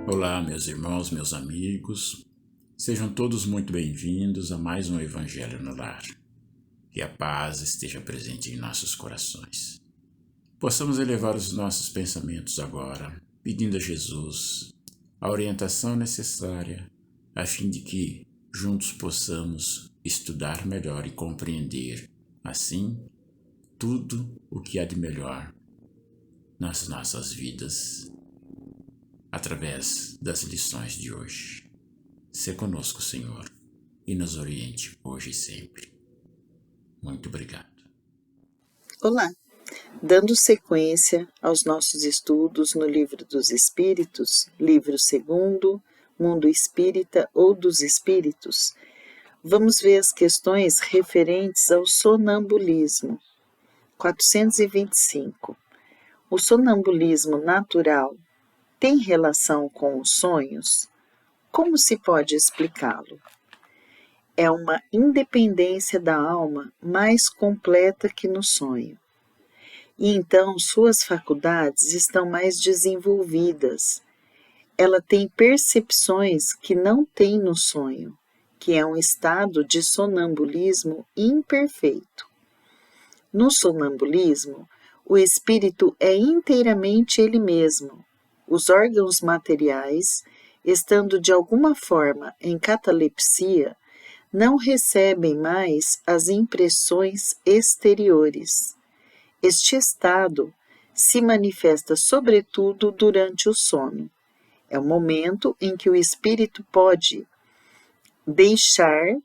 Olá, meus irmãos, meus amigos, sejam todos muito bem-vindos a mais um Evangelho no Lar. Que a paz esteja presente em nossos corações. Possamos elevar os nossos pensamentos agora, pedindo a Jesus a orientação necessária, a fim de que juntos possamos estudar melhor e compreender, assim, tudo o que há de melhor nas nossas vidas, através das lições de hoje. Se conosco, Senhor, e nos oriente hoje e sempre. Muito obrigado. Olá! Dando sequência aos nossos estudos no Livro dos Espíritos, livro 2º, Mundo Espírita ou dos Espíritos, vamos ver as questões referentes ao sonambulismo. 425. O sonambulismo natural tem relação com os sonhos? Como se pode explicá-lo? É uma independência da alma mais completa que no sonho. E então suas faculdades estão mais desenvolvidas. Ela tem percepções que não tem no sonho, que é um estado de sonambulismo imperfeito. No sonambulismo, o espírito é inteiramente ele mesmo. Os órgãos materiais, estando de alguma forma em catalepsia, não recebem mais as impressões exteriores. Este estado se manifesta sobretudo durante o sono. É o momento em que o espírito pode deixar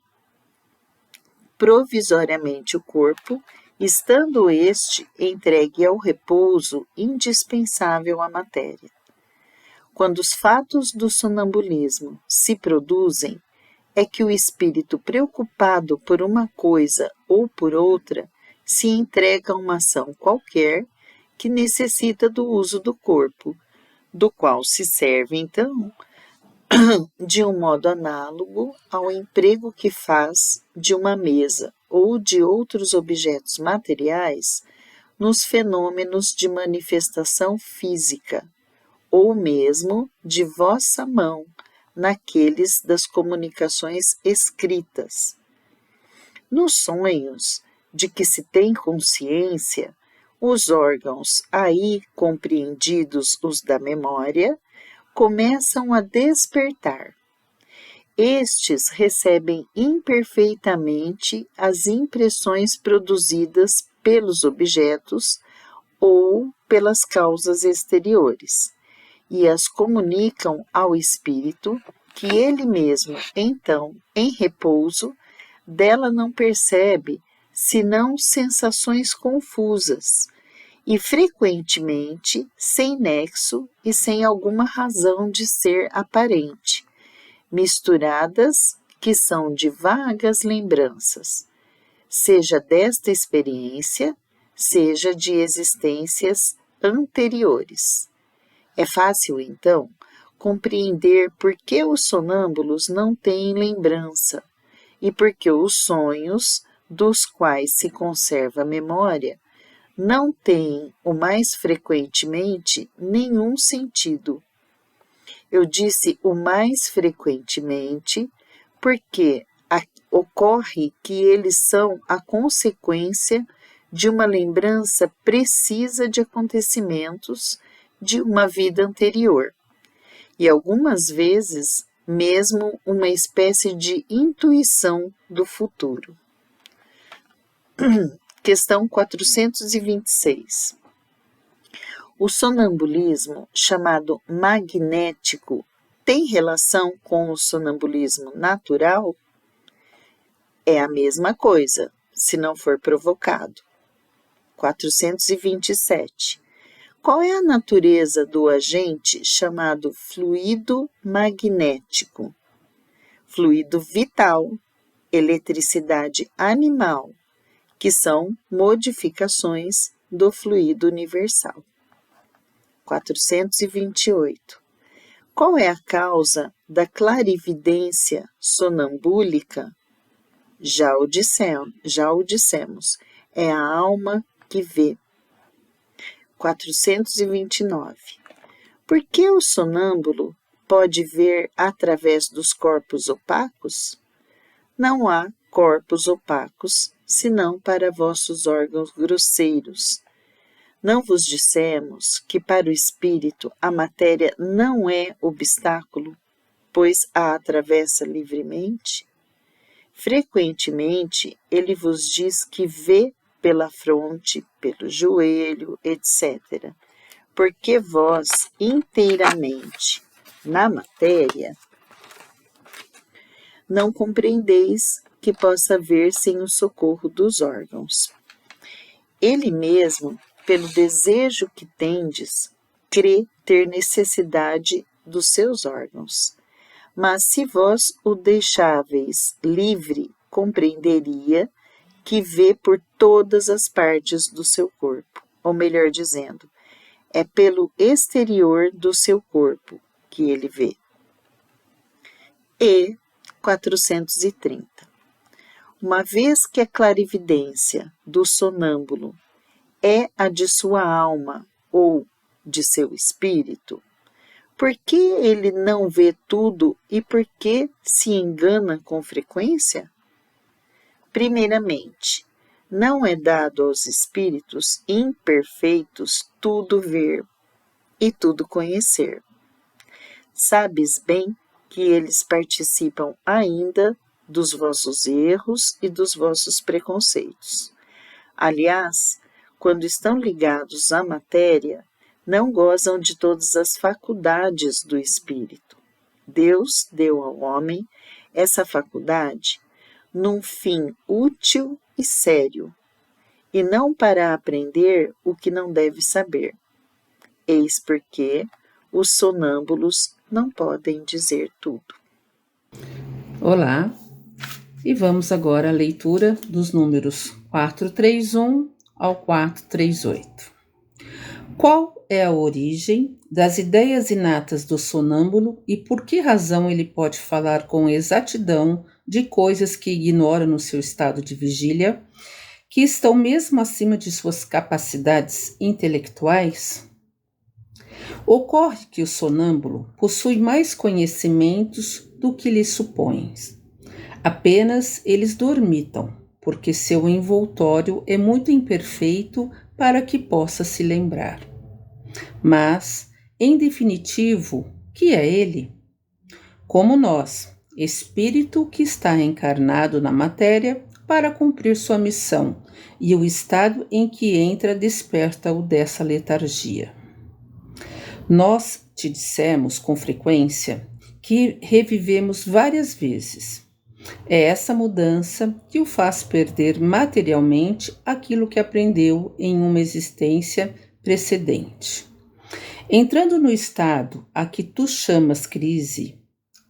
provisoriamente o corpo, estando este entregue ao repouso indispensável à matéria. Quando os fatos do sonambulismo se produzem, é que o espírito preocupado por uma coisa ou por outra se entrega a uma ação qualquer que necessita do uso do corpo, do qual se serve, então, de um modo análogo ao emprego que faz de uma mesa ou de outros objetos materiais nos fenômenos de manifestação física, ou mesmo de vossa mão naqueles das comunicações escritas. Nos sonhos, de que se tem consciência, os órgãos aí compreendidos, os da memória, começam a despertar. Estes recebem imperfeitamente as impressões produzidas pelos objetos ou pelas causas exteriores, e as comunicam ao espírito, que ele mesmo, então, em repouso, dela não percebe senão sensações confusas, e frequentemente sem nexo e sem alguma razão de ser aparente, misturadas que são de vagas lembranças, seja desta experiência, seja de existências anteriores. É fácil, então, compreender por que os sonâmbulos não têm lembrança e por que os sonhos, dos quais se conserva a memória, não têm, o mais frequentemente, nenhum sentido. Eu disse o mais frequentemente porque ocorre que eles são a consequência de uma lembrança precisa de acontecimentos de uma vida anterior, e algumas vezes mesmo uma espécie de intuição do futuro. Questão 426. O sonambulismo, chamado magnético, tem relação com o sonambulismo natural? É a mesma coisa, se não for provocado. 427. Qual é a natureza do agente chamado fluido magnético? Fluido vital, eletricidade animal, que são modificações do fluido universal. 428. Qual é a causa da clarividência sonambúlica? Já o dissemos, é a alma que vê. 429. Por que o sonâmbulo pode ver através dos corpos opacos? Não há corpos opacos, senão para vossos órgãos grosseiros. Não vos dissemos que para o espírito a matéria não é obstáculo, pois a atravessa livremente? Frequentemente ele vos diz que vê pela fronte, pelo joelho, etc., porque vós inteiramente na matéria não compreendeis que possa ver sem o socorro dos órgãos. Ele mesmo, pelo desejo que tendes, crê ter necessidade dos seus órgãos. Mas se vós o deixáveis livre, compreenderia que vê por todas as partes do seu corpo, ou melhor dizendo, é pelo exterior do seu corpo que ele vê. E 430. Uma vez que a clarividência do sonâmbulo é a de sua alma ou de seu espírito, por que ele não vê tudo e por que se engana com frequência? Primeiramente, não é dado aos espíritos imperfeitos tudo ver e tudo conhecer. Sabes bem que eles participam ainda dos vossos erros e dos vossos preconceitos. Aliás, quando estão ligados à matéria, não gozam de todas as faculdades do espírito. Deus deu ao homem essa faculdade num fim útil e sério, e não para aprender o que não deve saber. Eis porque os sonâmbulos não podem dizer tudo. Olá, e vamos agora à leitura dos números 431 ao 438. Qual é a origem das ideias inatas do sonâmbulo e por que razão ele pode falar com exatidão de coisas que ignora no seu estado de vigília, que estão mesmo acima de suas capacidades intelectuais? Ocorre que o sonâmbulo possui mais conhecimentos do que lhe supões. Apenas eles dormitam, porque seu envoltório é muito imperfeito para que possa se lembrar. Mas, em definitivo, que é ele? Como nós, espírito que está encarnado na matéria para cumprir sua missão, e o estado em que entra desperta-o dessa letargia. Nós te dissemos com frequência que revivemos várias vezes. É essa mudança que o faz perder materialmente aquilo que aprendeu em uma existência precedente. Entrando no estado a que tu chamas crise,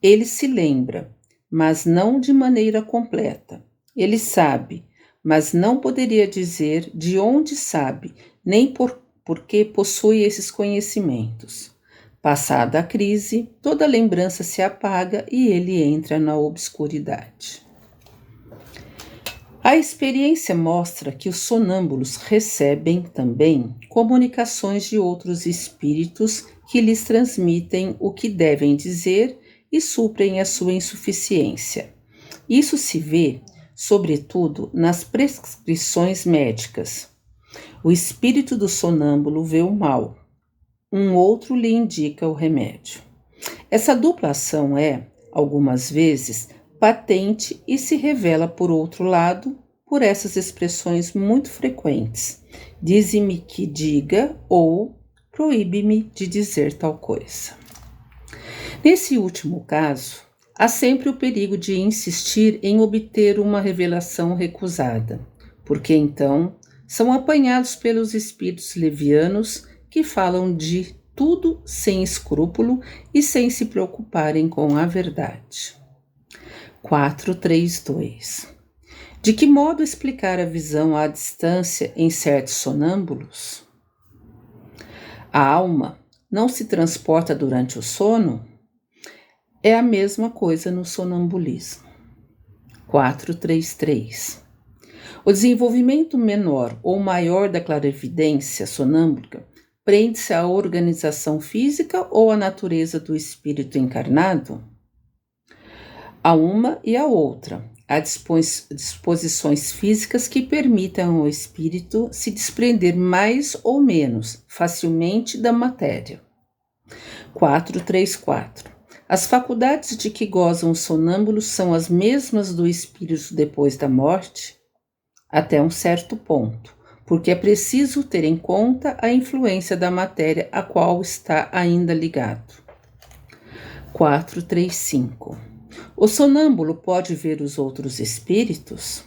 ele se lembra, mas não de maneira completa. Ele sabe, mas não poderia dizer de onde sabe, nem porque possui esses conhecimentos. Passada a crise, toda lembrança se apaga e ele entra na obscuridade. A experiência mostra que os sonâmbulos recebem também comunicações de outros espíritos que lhes transmitem o que devem dizer e suprem a sua insuficiência. Isso se vê, sobretudo, nas prescrições médicas. O espírito do sonâmbulo vê o mal, um outro lhe indica o remédio. Essa dupla ação é, algumas vezes, patente e se revela, por outro lado, por essas expressões muito frequentes: dize-me que diga ou proíbe-me de dizer tal coisa. Nesse último caso, há sempre o perigo de insistir em obter uma revelação recusada, porque então são apanhados pelos espíritos levianos que falam de tudo sem escrúpulo e sem se preocuparem com a verdade. 432. De que modo explicar a visão à distância em certos sonâmbulos? A alma não se transporta durante o sono? É a mesma coisa no sonambulismo. 433. O desenvolvimento menor ou maior da clarividência sonâmbulica prende-se à organização física ou à natureza do espírito encarnado? A uma e a outra. Há disposições físicas que permitem ao espírito se desprender mais ou menos facilmente da matéria. 434. As faculdades de que gozam os sonâmbulos são as mesmas do espírito depois da morte? Até um certo ponto, porque é preciso ter em conta a influência da matéria a qual está ainda ligado. 435. O sonâmbulo pode ver os outros espíritos?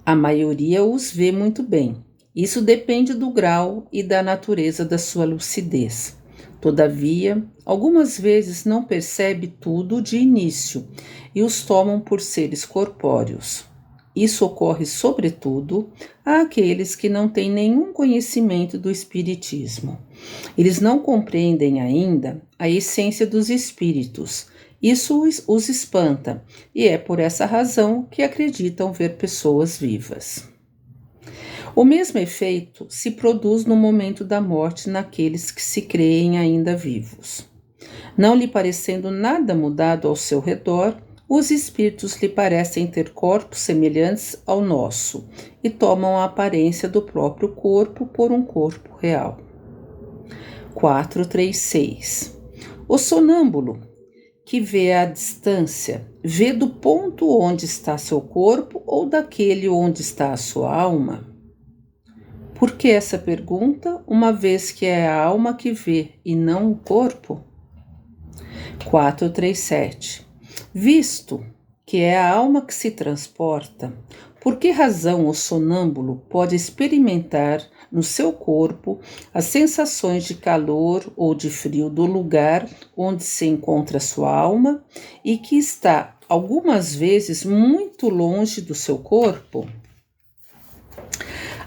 A maioria os vê muito bem. Isso depende do grau e da natureza da sua lucidez. Todavia, algumas vezes não percebe tudo de início e os tomam por seres corpóreos. Isso ocorre, sobretudo, àqueles que não têm nenhum conhecimento do espiritismo. Eles não compreendem ainda a essência dos espíritos. Isso os espanta, e é por essa razão que acreditam ver pessoas vivas. O mesmo efeito se produz no momento da morte naqueles que se creem ainda vivos. Não lhe parecendo nada mudado ao seu redor, os espíritos lhe parecem ter corpos semelhantes ao nosso e tomam a aparência do próprio corpo por um corpo real. 436. O sonâmbulo, que vê à distância, vê do ponto onde está seu corpo ou daquele onde está a sua alma? Por que essa pergunta, uma vez que é a alma que vê e não o corpo? 437. Visto que é a alma que se transporta, por que razão o sonâmbulo pode experimentar no seu corpo as sensações de calor ou de frio do lugar onde se encontra sua alma e que está algumas vezes muito longe do seu corpo?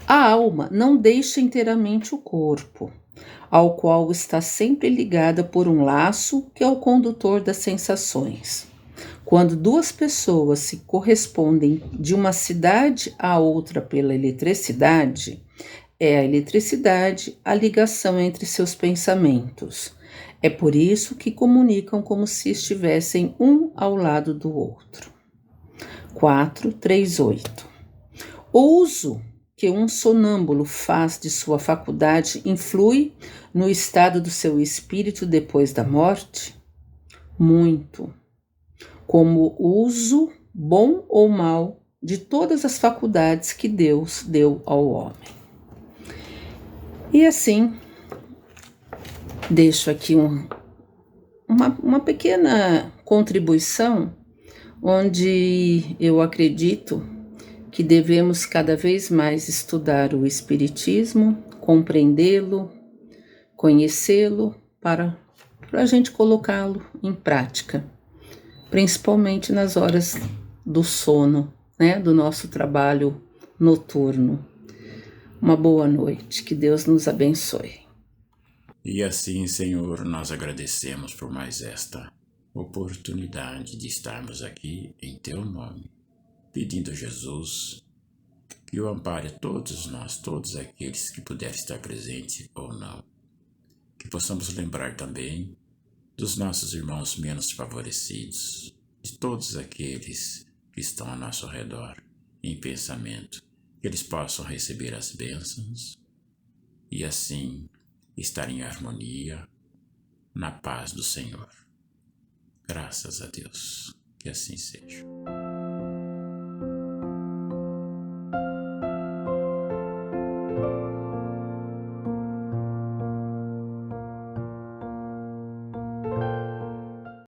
A alma não deixa inteiramente o corpo, ao qual está sempre ligada por um laço que é o condutor das sensações. Quando duas pessoas se correspondem de uma cidade a outra pela eletricidade, é a eletricidade a ligação entre seus pensamentos. É por isso que comunicam como se estivessem um ao lado do outro. 438. O uso que um sonâmbulo faz de sua faculdade influi no estado do seu espírito depois da morte? Muito. Como uso, bom ou mal, de todas as faculdades que Deus deu ao homem. E assim, deixo aqui uma pequena contribuição, onde eu acredito que devemos cada vez mais estudar o Espiritismo, compreendê-lo, conhecê-lo, para a gente colocá-lo em prática, principalmente nas horas do sono, do nosso trabalho noturno. Uma boa noite, que Deus nos abençoe. E assim, Senhor, nós agradecemos por mais esta oportunidade de estarmos aqui em Teu nome, pedindo a Jesus que o ampare a todos nós, todos aqueles que puderem estar presentes ou não. Que possamos lembrar também dos nossos irmãos menos favorecidos, de todos aqueles que estão ao nosso redor, em pensamento, que eles possam receber as bênçãos e assim estar em harmonia, na paz do Senhor. Graças a Deus, que assim seja.